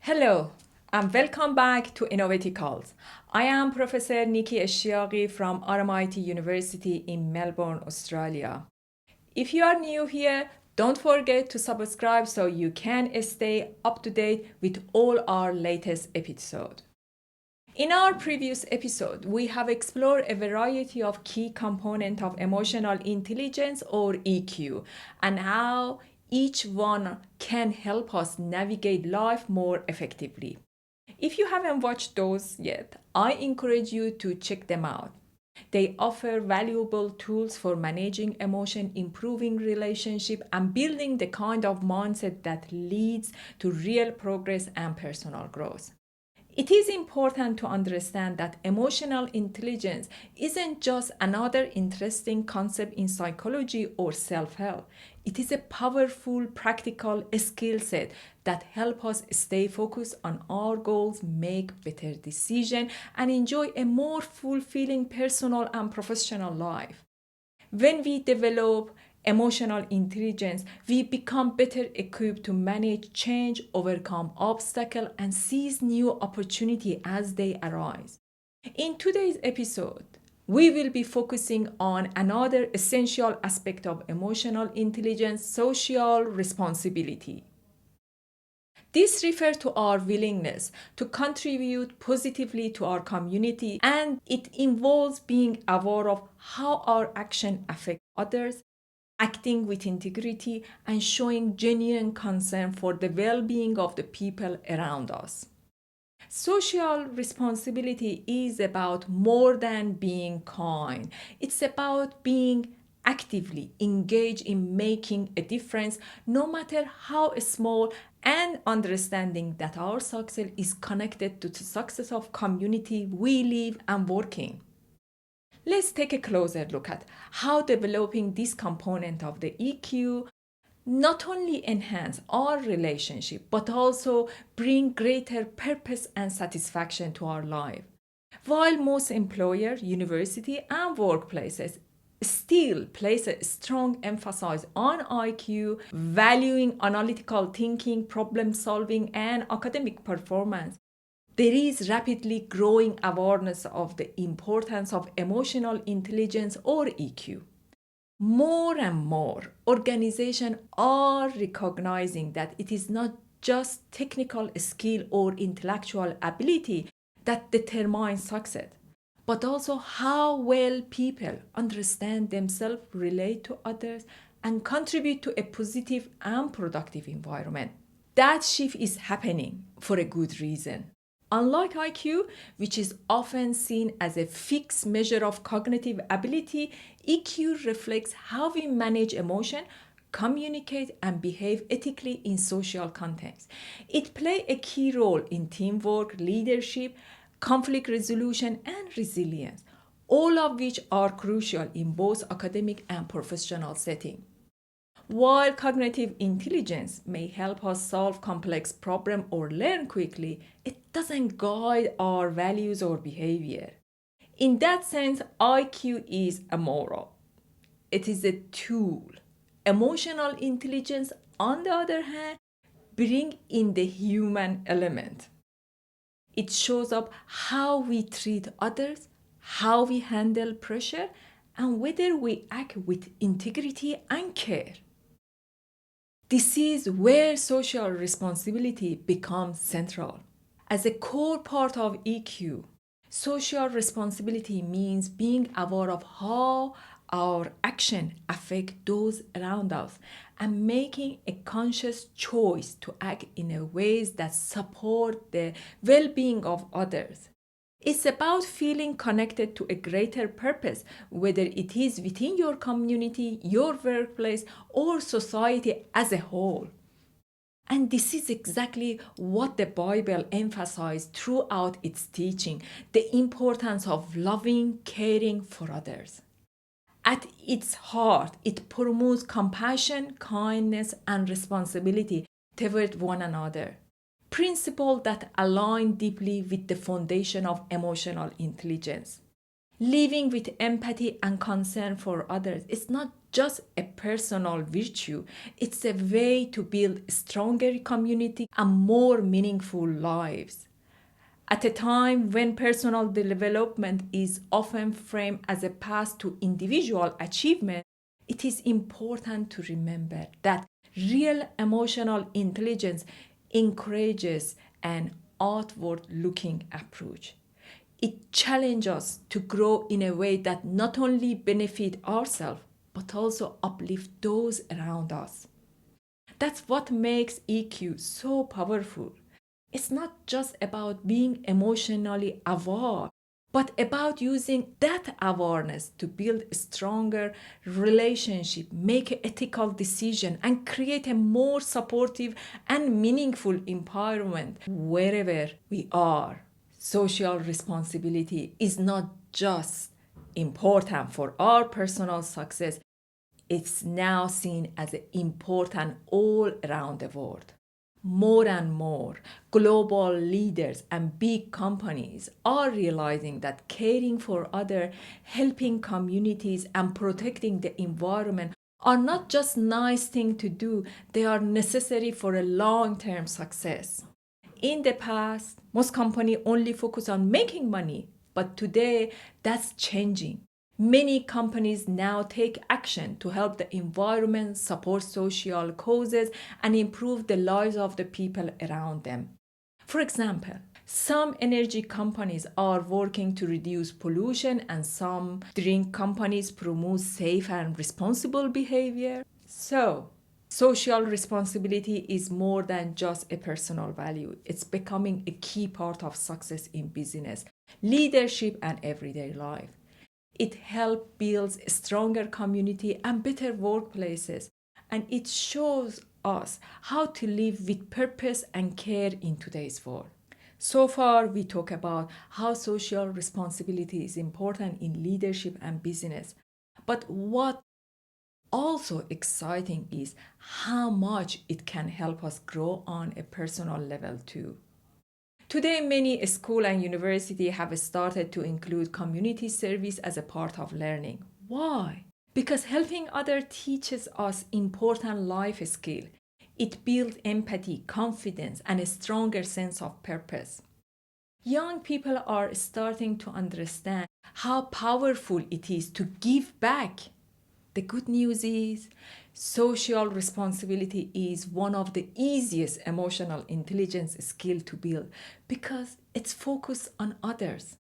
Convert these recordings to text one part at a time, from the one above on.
Hello and welcome back to Innovaticalls. I am Professor Nikki Eshiaghi from RMIT University in Melbourne, Australia. If you are new here, don't forget to subscribe so you can stay up to date with all our latest episodes. In our previous episode, we have explored a variety of key components of emotional intelligence or EQ and how each one can help us navigate life more effectively. If you haven't watched those yet, I encourage you to check them out. They offer valuable tools for managing emotion, improving relationship, and building the kind of mindset that leads to real progress and personal growth. It is important to understand that emotional intelligence isn't just another interesting concept in psychology or self-help. It is a powerful, practical skill set that helps us stay focused on our goals, make better decisions, and enjoy a more fulfilling personal and professional life. When we develop emotional intelligence, we become better equipped to manage change, overcome obstacles, and seize new opportunities as they arise. In today's episode, we will be focusing on another essential aspect of emotional intelligence, social responsibility. This refers to our willingness to contribute positively to our community, and it involves being aware of how our actions affect others, acting with integrity, and showing genuine concern for the well-being of the people around us. Social responsibility is about more than being kind. It's about being actively engaged in making a difference, no matter how small, and understanding that our success is connected to the success of community we live and work in. Let's take a closer look at how developing this component of the EQ not only enhance our relationship, but also bring greater purpose and satisfaction to our life. While most employers, university, and workplaces still place a strong emphasis on IQ, valuing analytical thinking, problem solving, and academic performance, there is rapidly growing awareness of the importance of emotional intelligence or EQ. More and more organizations are recognizing that it is not just technical skill or intellectual ability that determines success, but also how well people understand themselves, relate to others, and contribute to a positive and productive environment. That shift is happening for a good reason. Unlike IQ, which is often seen as a fixed measure of cognitive ability, EQ reflects how we manage emotion, communicate, and behave ethically in social contexts. It plays a key role in teamwork, leadership, conflict resolution, and resilience, all of which are crucial in both academic and professional settings. While cognitive intelligence may help us solve complex problems or learn quickly, it doesn't guide our values or behavior. In that sense, IQ is amoral. It is a tool. Emotional intelligence, on the other hand, brings in the human element. It shows up how we treat others, how we handle pressure, and whether we act with integrity and care. This is where social responsibility becomes central. As a core part of EQ, social responsibility means being aware of how our actions affect those around us and making a conscious choice to act in a ways that support the well-being of others. It's about feeling connected to a greater purpose, whether it is within your community, your workplace, or society as a whole. And this is exactly what the Bible emphasized throughout its teaching, the importance of loving, caring for others. At its heart, it promotes compassion, kindness, and responsibility toward one another. Principles that align deeply with the foundation of emotional intelligence. Living with empathy and concern for others is not just a personal virtue, it's a way to build a stronger community and more meaningful lives. At a time when personal development is often framed as a path to individual achievement, it is important to remember that real emotional intelligence encourages an outward looking approach. It challenges us to grow in a way that not only benefit ourselves but also uplift those around us. That's what makes EQ so powerful. It's not just about being emotionally aware, but about using that awareness to build a stronger relationship, make an ethical decision, and create a more supportive and meaningful environment wherever we are. Social responsibility is not just important for our personal success, it's now seen as important all around the world. More and more, global leaders and big companies are realizing that caring for others, helping communities, and protecting the environment are not just nice things to do, they are necessary for a long-term success. In the past, most companies only focus on making money, but today that's changing. Many companies now take action to help the environment, support social causes, and improve the lives of the people around them. For example, some energy companies are working to reduce pollution, and some drink companies promote safe and responsible behavior. So, social responsibility is more than just a personal value. It's becoming a key part of success in business, leadership, and everyday life. It helps build a stronger community and better workplaces, and it shows us how to live with purpose and care in today's world. So far, we talk about how social responsibility is important in leadership and business. But what also exciting is how much it can help us grow on a personal level too. Today, many schools and universities have started to include community service as a part of learning. Why? Because helping others teaches us important life skills. It builds empathy, confidence, and a stronger sense of purpose. Young people are starting to understand how powerful it is to give back. The good news is, social responsibility is one of the easiest emotional intelligence skill to build because it's focused on others.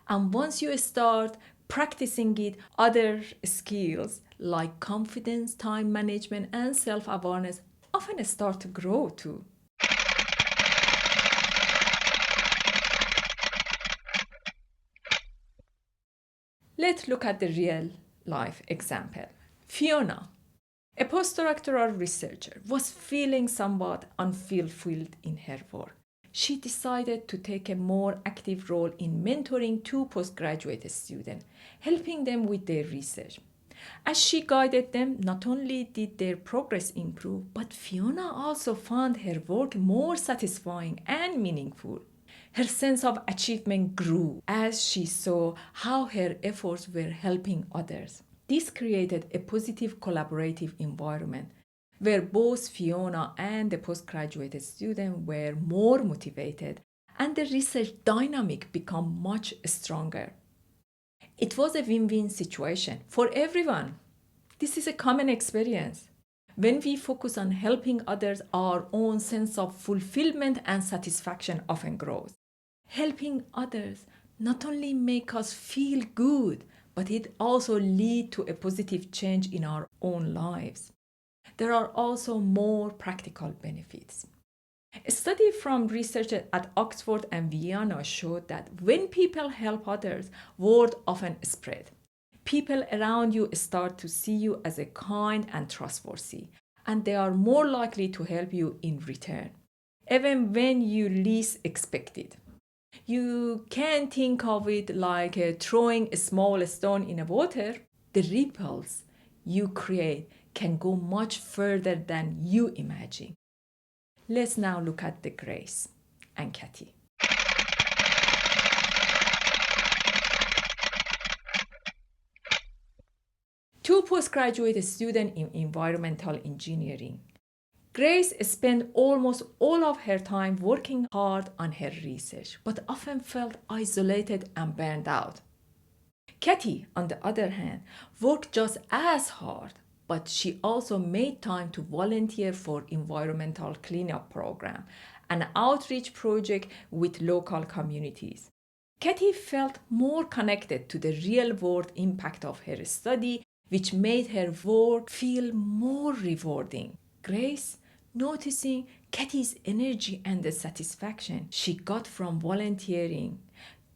And once you start practicing it, other skills like confidence, time management, and self-awareness often start to grow too. Let's look at the real life example. Fiona, a postdoctoral researcher, was feeling somewhat unfulfilled in her work. She decided to take a more active role in mentoring two postgraduate students, helping them with their research. As she guided them, not only did their progress improve, but Fiona also found her work more satisfying and meaningful. Her sense of achievement grew as she saw how her efforts were helping others. This created a positive collaborative environment where both Fiona and the postgraduate student were more motivated and the research dynamic became much stronger. It was a win-win situation for everyone. This is a common experience. When we focus on helping others, our own sense of fulfillment and satisfaction often grows. Helping others not only make us feel good, but it also leads to a positive change in our own lives. There are also more practical benefits. A study from researchers at Oxford and Vienna showed that when people help others, word often spread. People around you start to see you as a kind and trustworthy, and they are more likely to help you in return, even when you least expect it. You can think of it like throwing a small stone in a water. The ripples you create can go much further than you imagine. Let's now look at the Grace and Cathy. two postgraduate students in environmental engineering. Grace spent almost all of her time working hard on her research, but often felt isolated and burned out. Cathy, on the other hand, worked just as hard, but she also made time to volunteer for environmental cleanup program, an outreach project with local communities. Cathy felt more connected to the real-world impact of her study, which made her work feel more rewarding. Grace, noticing Cathy's energy and the satisfaction she got from volunteering,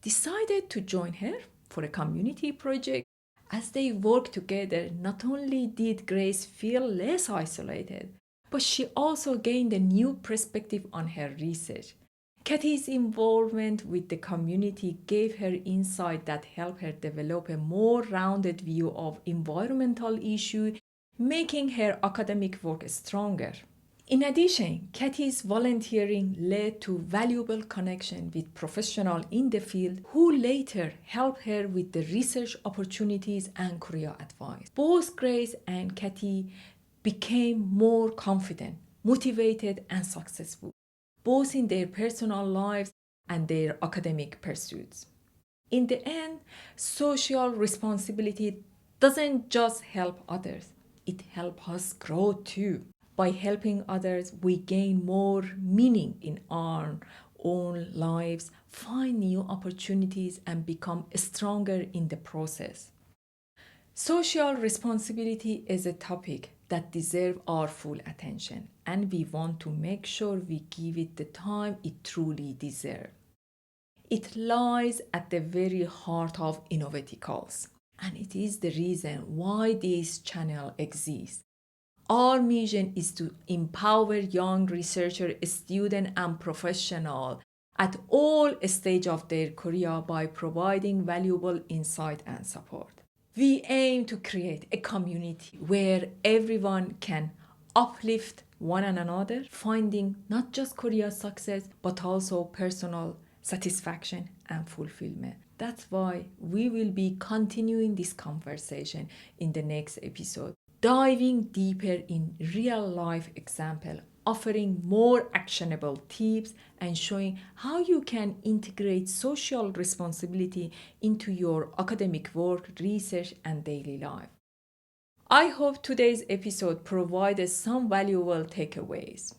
decided to join her for a community project. As they worked together, not only did Grace feel less isolated, but she also gained a new perspective on her research. Cathy's involvement with the community gave her insight that helped her develop a more rounded view of environmental issues, making her academic work stronger. In addition, Cathy's volunteering led to valuable connection with professionals in the field who later helped her with the research opportunities and career advice. Both Grace and Cathy became more confident, motivated, and successful, both in their personal lives and their academic pursuits. In the end, social responsibility doesn't just help others, it helps us grow too. By helping others, we gain more meaning in our own lives, find new opportunities, and become stronger in the process. Social responsibility is a topic that deserves our full attention, and we want to make sure we give it the time it truly deserves. It lies at the very heart of Innovaticalls, and it is the reason why this channel exists. Our mission is to empower young researchers, students, and professionals at all stages of their career by providing valuable insight and support. We aim to create a community where everyone can uplift one another, finding not just career success, but also personal satisfaction and fulfillment. That's why we will be continuing this conversation in the next episode, diving deeper in real-life examples, offering more actionable tips, and showing how you can integrate social responsibility into your academic work, research, and daily life. I hope today's episode provided some valuable takeaways.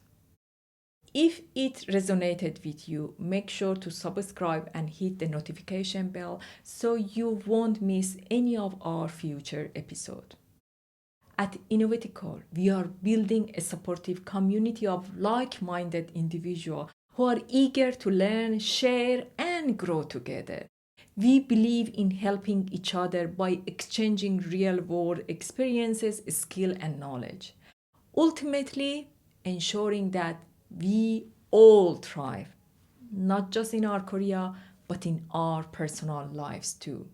If it resonated with you, make sure to subscribe and hit the notification bell so you won't miss any of our future episodes. At Innovaticalls, we are building a supportive community of like-minded individuals who are eager to learn, share, and grow together. We believe in helping each other by exchanging real-world experiences, skill, and knowledge, ultimately ensuring that we all thrive, not just in our career, but in our personal lives too.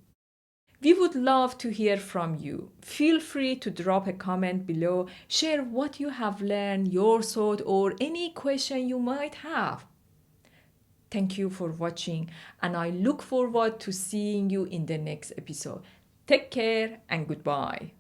We would love to hear from you. Feel free to drop a comment below, share what you have learned, your thought, or any question you might have. Thank you for watching, and I look forward to seeing you in the next episode. Take care and goodbye.